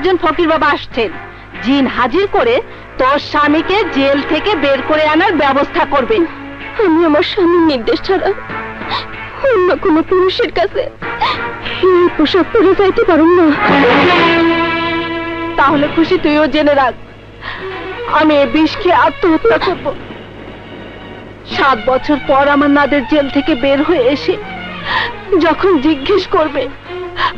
একজন ফকির বাবা আসছেন, জিন হাজির করে তোর স্বামীকে জেল থেকে বের করে আনার ব্যবস্থা করবেন। আমি আমার স্বামীর নির্দেশ ছাড়া অন্য কোনো পুরুষের কাছে এই পোশাক পরে যাইতে পারুম না। তাহলে খুশি, তুইও জেনে রাখ, আমি এই বিষ খেয়ে আত্মহত্যা করব। 7 বছর পর আমার নাদের জেল থেকে বের হয়ে এসে যখন জিজ্ঞেস করবে,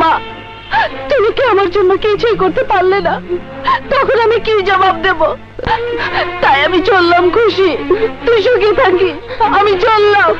মা তুমি কি আমার জন্য কিছুই করতে পারলে না, তখন আমি কি জবাব দেব? তাই আমি চললাম খুশি, তুই সুখী থাকিস, আমি চললাম।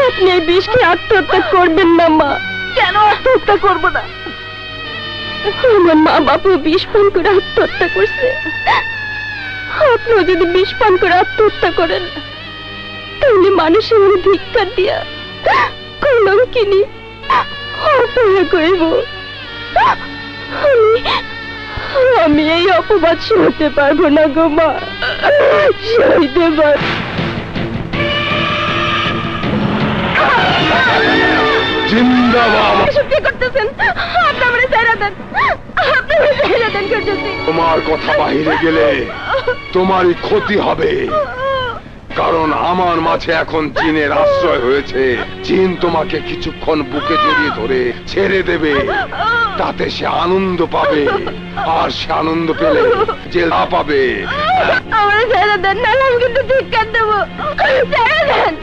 আপনি এই বিষ খেয়ে আত্মহত্যা করবেন না মা। কেন আত্মহত্যা করবো না? আমার মা বাপু বিষ পান করে আত্মহত্যা করছে, আপনিও যদি বিষ পান করে আত্মহত্যা করেন তাহলে মানুষের ধিক্কার দিয়া কলম কিনি অপয়া করিব। আমি এই অপবাদ সইতে পারবো না গো মা, সইতে পারবো। তোমার কথা বাহিরে গেলে তোমারই ক্ষতি হবে, কারণ আমার মাঝে এখন জিনের আশ্রয় হয়েছে। জিন তোমাকে কিছুক্ষণ বুকে জড়িয়ে ধরে ছেড়ে দেবে, তাতে সে আনন্দ পাবে, আর সে আনন্দ পেলে জেল না পাবে। আমার ছেড়ে দেন, নাহলে আমি কিন্তু ধিক্কার দেবো। ছেড়ে দেন।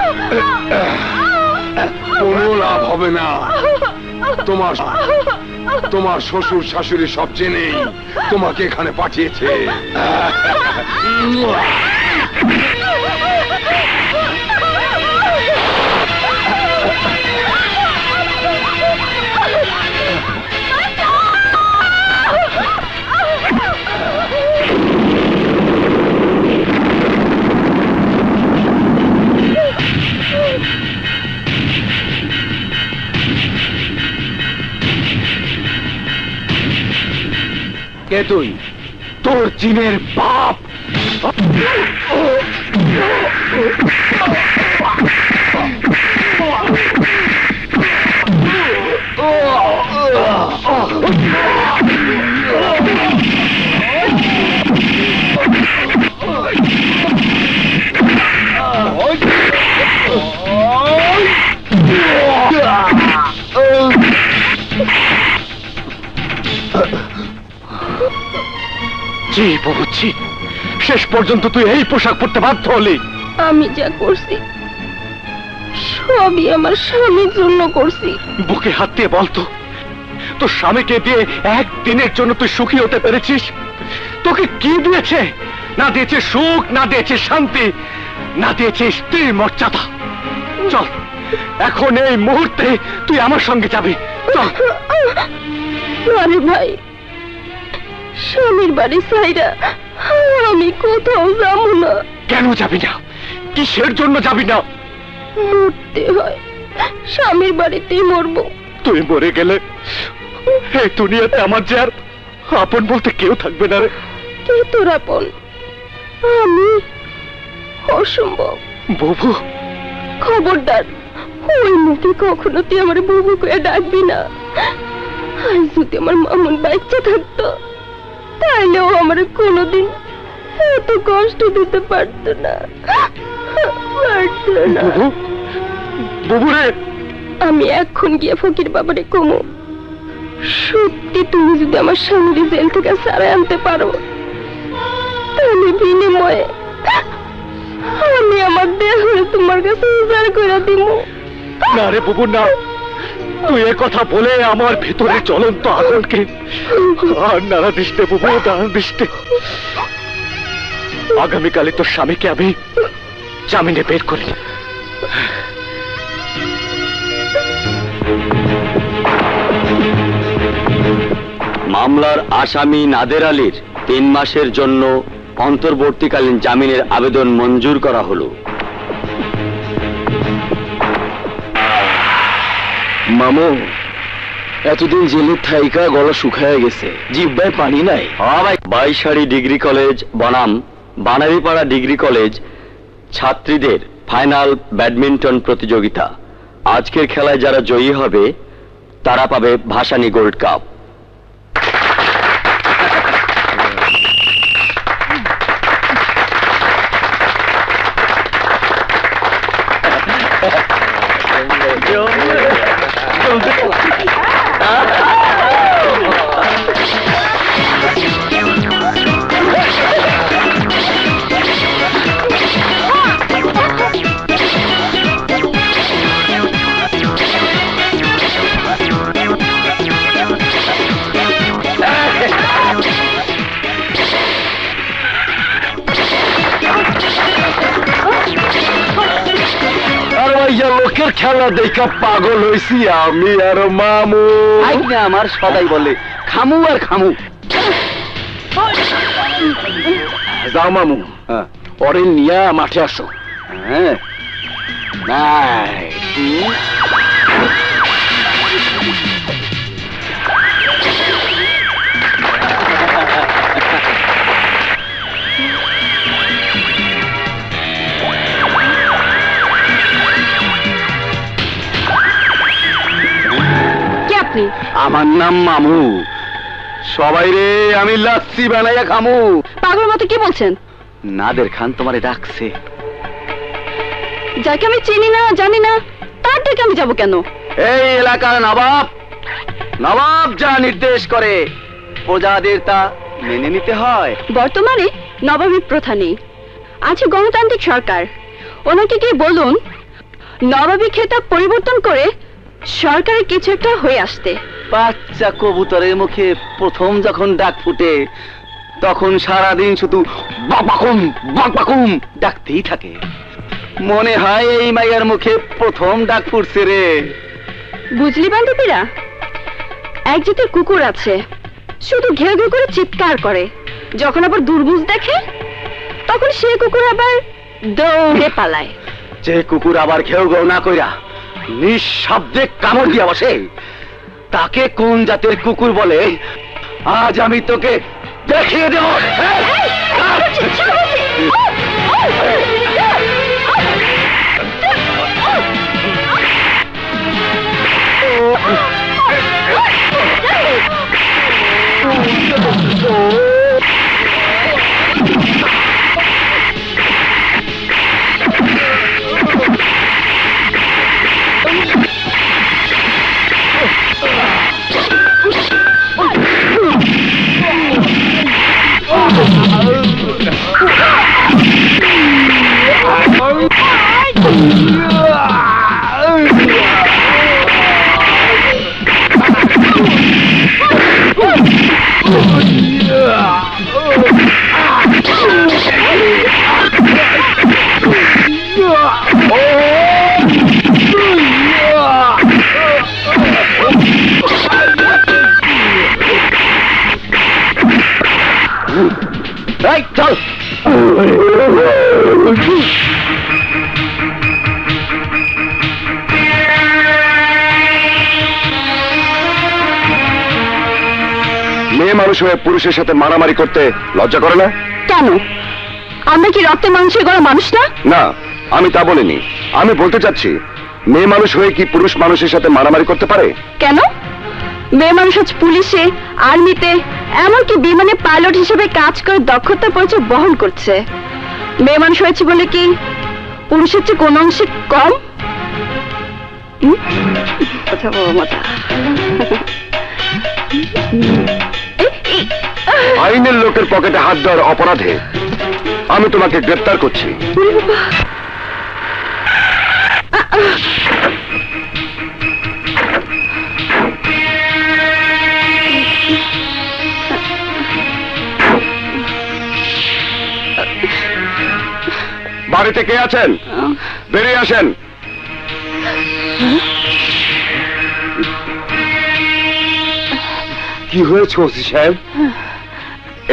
কোনো লাভ হবে না। তোমার শ্বশুর শাশুড়ি সব জেনেই তোমাকে এখানে পাঠিয়েছে। কে তুই? তোর জিনের বাপ। শেষ পর্যন্ত তুই এই পোশাক পরতে বাধ্য হলি। আমি যা করছি সবই আমার স্বামীর জন্য করছি। বুকে হাত দিয়ে বলতো, তোর স্বামীকে দিয়ে একদিনের জন্য তুই সুখী হতে পেরেছিস? তোকে কি দিয়েছে? না দিয়েছে সুখ, না দিয়েছে শান্তি, না দিয়েছে স্ত্রীর মর্যাদা। চল, এখন এই মুহূর্তে তুই আমার সঙ্গে যাবি। চল। আরে ভাই, স্বামীর বাড়ি সাইরা আমি কোথাও যাবো না। কেন যাবি না? কিসের জন্য যাবি না? মরতে হয়, স্বামীর বাড়িতেই মরবো। তুই মরে গেলে এই দুনিয়াতে আমার যে আর আপন বলতে কেউ থাকবে না রে। কে তোর আপন? আমি? অসম্ভব। বুবু? খবরদার, ওই মুখে কখনো তুই আমার বুবু করে ডাকবি না। আজ যদি আমার মামুন বাচ্চা থাকতো তাহলে ও আমার কোনোদিন এত কষ্ট দিতে পারতো না। বুবু রে, আমি এখন গিয়ে ফকির বাবারে কমো, সত্যি তুমি যদি আমার স্বামীর জেল থেকে ছাড়াই আনতে পারো তাহলে বিনিময়ে আমি আমার দেহ তোমার কাছে উজাড় করে দিব। না রে বুবু, না। তুই এ কথা বলে আমার ভিতরে জ্বলন্ত আগুনকে আর নাড়া দিস নে বুবু, নাড়া দিস নে। আগামীকালে তোর স্বামীকে আমি জামিনে বের করি। মামলার আসামি নাদের আলীর 3 মাসের জন্য অন্তর্বর্তীকালীন জামিনের আবেদন মঞ্জুর করা হলো। মামু, এতদিন জেলের থাইকা গলা শুকায় গেছে, জিহ্বায় পানি নাই। হ্যাঁ ভাই, বাইশাড়ি ডিগ্রি কলেজ বনাম বানারীপাড়া ডিগ্রি কলেজ ছাত্রীদের ফাইনাল ব্যাডমিন্টন প্রতিযোগিতা। আজকের খেলায় যারা জয়ী হবে তারা পাবে ভাসানী গোল্ড কাপ। লোকের খেলা দেখা পাগল হয়েছি আমি আর মামু। আমার সবাই বলে খামু আর খামু। যাও মামু, ওরে নিয়া মাঠে আসো। হ্যাঁ আমার নাম মামু। সবাই রে আমি লাচ্ছি বানাইয়া খামু। পাগল মতো কি বলছেন? নাদের খান তোমারে ডাকছে। যাকে আমি চিনি না জানি না তার থেকে আমি যাবো কেন? এই এলাকার নবাব, নবাব যা নির্দেশ করে প্রজাদের তা মেনে নিতে হয়। বর্তমানে নবাবী প্রথা নেই, আছে গণতান্ত্রিক সরকার। ওনাকে কি বলুন নবাবী খেতাব পরিবর্তন করে সরকারের কিছু একটা হয়ে আসতে। বাচ্চা কবুতরের মুখে প্রথম যখন ডাক ফুটে তখন সারাদিন শুধু বাকবাকুম বাকবাকুম ডাকতেই থাকে। মনে হয় এই মাইয়ার মুখে প্রথম ডাক ফুটছে রে। বুঝলি বান্ধবীরা, এক জাতের কুকুর আছে, শুধু ঘেউ ঘেউ করে চিৎকার করে। যখন আবার দুর্বুঝ দেখে তখন সে কুকুর আবার দৌড়ে পালায়। যে কুকুর আবার ঘেউ ঘেউ না কইরা নিঃশব্দে কামড় দিয়া বসে তাকে কোন জাতের কুকুর বলে আজ আমি তোকে দেখিয়ে দেব। চল মেয়ে মানুষ হয়ে পুরুষের সাথে মারামারি করতে লজ্জা করে না? কেন? আমরা কি রক্তে মাংসে গড়া মানুষ না? না, আমি তা বলিনি। আমি বলতে চাচ্ছি মেয়ে মানুষ হয়ে কি পুরুষ মানুষের সাথে মারামারি করতে পারে? কেন? মেয়ে মানুষ হচ্ছে পুলিশে, আর্মিতে, এমনকি বিমানে পাইলট হিসেবে কাজ করে দক্ষতার পরিচয় বহন করছে। মেয়ে মানুষ হয়েছে বলে কি পুরুষের চেয়ে কোন অংশে কম? কথা বলো মাতা। আইনের লোকের পকেটে হাত দেওয়ার অপরাধে আমি তোমাকে গ্রেফতার করছি। বাড়িতে কে আছেন? বেরিয়ে আসেন। কি হয়েছে ওসি সাহেব?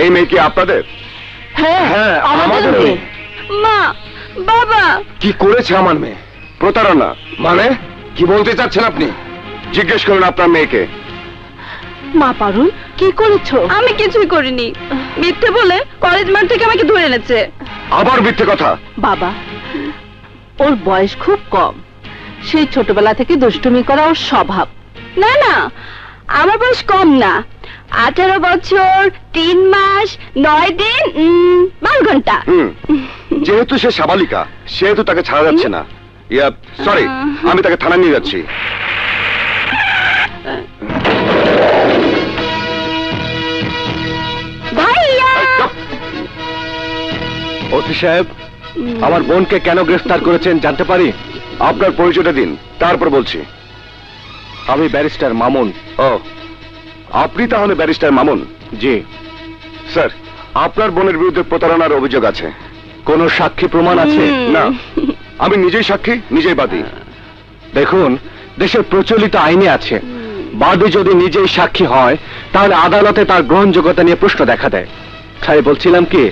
এই মেয়ে কি আপনাদের? হ্যাঁ, আমাদের মেয়ে। মা, বাবা। কি করেছে আমার মেয়ে? প্রতারণা মানে কি বলতে চাচ্ছেন আপনি? জিজ্ঞেস করুন আপনার মেয়েকে। মা পারুল, কি করেছো? আমি কিছুই করিনি, মিথ্যে বলে কলেজ মাঠ থেকে আমাকে ধরে এনেছে। আবার মিথ্যে কথা? বাবা, ওর বয়স খুব কম, সেই ছোটবেলা থেকে দুষ্টুমি করা ওর স্বভাব। না না, আমার বয়স কম না, 18 বছর 3 মাস 9 দিন 12 ঘন্টা। যেহেতু সে সাবালিকা সেহেতু তাকে ছাড়া যাচ্ছে না। সরি, আমি তাকে থানায় নিয়ে যাচ্ছি। ভাইয়া, ওসি সাহেব, আমার বোনকে কেন গ্রেফতার করেছেন জানতে পারি? আপনার পরিচয়টা দিন, তারপর বলছি। আমি ব্যারিস্টার মামুন। ও, আপনি তাহলে ব্যারিস্টার মামুন? জি স্যার। আপনার বোনের বিরুদ্ধে প্রতারণার অভিযোগ আছে। কোনো সাক্ষী প্রমাণ আছে? না, আমি নিজেই সাক্ষী, নিজেই বাদী। দেখুন, দেশের প্রচলিত আইনে আছে, বাদী যদি নিজেই সাক্ষী হয় তাহলে আদালতে তার গ্রহণযোগ্যতা নিয়ে প্রশ্ন দেখা দেয়। তাই বলছিলাম কি,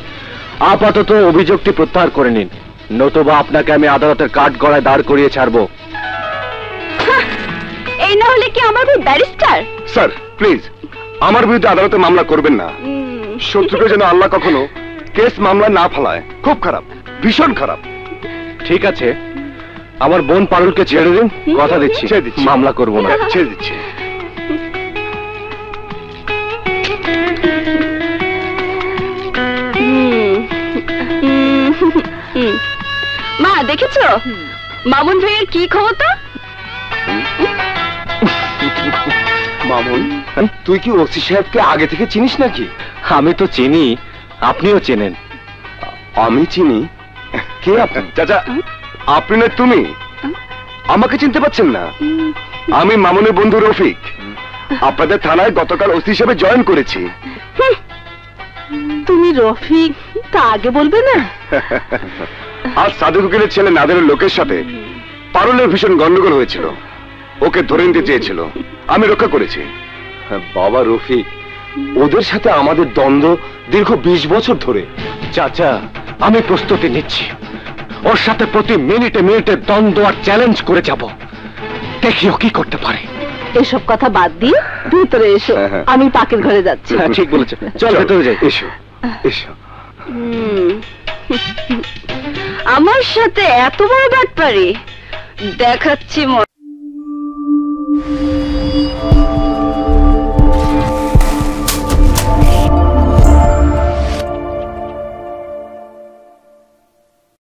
আপাতত অভিযোগটি প্রত্যাহার করে নিন, নতুবা আপনাকে আমি আদালতের কাঠ গড়ায় দাঁড় করিয়ে ছাড়বো। এই না হলে কি আমার ব্যারিস্টার? স্যার প্লিজ, আমার বিরুদ্ধে আদালতে মামলা করবেন না। শত্রুকে যেন আল্লাহ কখনো কেস মামলা না ফেলায়। খুব খারাপ, ভীষণ খারাপ। ঠিক আছে, আমার বোন পারুলকে ছেড়ে দিন, কথা দিচ্ছি মামলা করবো না। ছেড়ে দিচ্ছি। মা দেখেছো মামুন ভাইয়ের কি ক্ষমতা? মামুন, তুই কি ওসি সাহেবকে আগে থেকে চিনিস নাকি? আমি তো চিনি, আপনিও চেনেন। আমি চিনি? কে আপনি? চাচা, আপনি না তুমি? আমাকে চিনতে পারছেন না? আমি মামুনের বন্ধু রফিক। আপনাদের থানায় গতকাল ওসি হিসেবে জয়েন করেছি। তুমি রফিক, তা আগে বলবে না? আজ সাদেক উকিলের ছেলে নাদেরের লোকের সাথে পারুলের ভীষণ গন্ডগোল হয়েছিল। ওকে ধরে নিতে চেয়েছিল, আমি রক্ষা করেছি। বাবা রফিক, ওদের সাথে আমাদের দ্বন্দ্ব দীর্ঘ 20 বছর ধরে। চাচা, আমি প্রস্তুতি নিচ্ছি, ওর সাথে প্রতি মিনিটে মিনিটে দ্বন্দ্ব আর চ্যালেঞ্জ করে যাব, দেখি ও কি করতে পারে। এসব কথা বাদ দিয়ে ভিতরে এসো, আমি পাকের ঘরে যাচ্ছি। ঠিক বলেছে, চল ভেতরে যাই। এসো এসো। আমার সাথে এত বড় ব্যাপারে দেখাচ্ছি।